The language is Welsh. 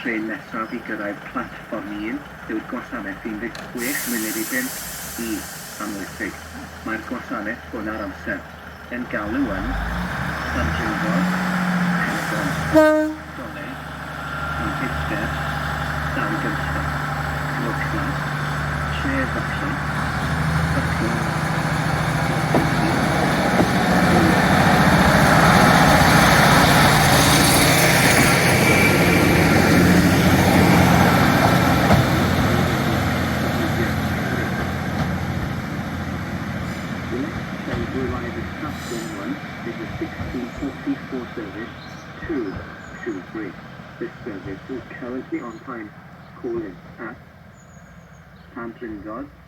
trên nesaf i gyrraedd platfform 1 yw'r gwasanaeth 16 munud i 5 i Amwythig. Mae'r gwasanaeth hwn ar amser yn galw yn Llanrheadr, Caernarfon, Goleg, Llanrheadr, Llangynllyn, Clwchlan, Trefyclan, Bychan, is the 1644 service to Shrewsbury. This service is currently on time. Call in at Llanrheadr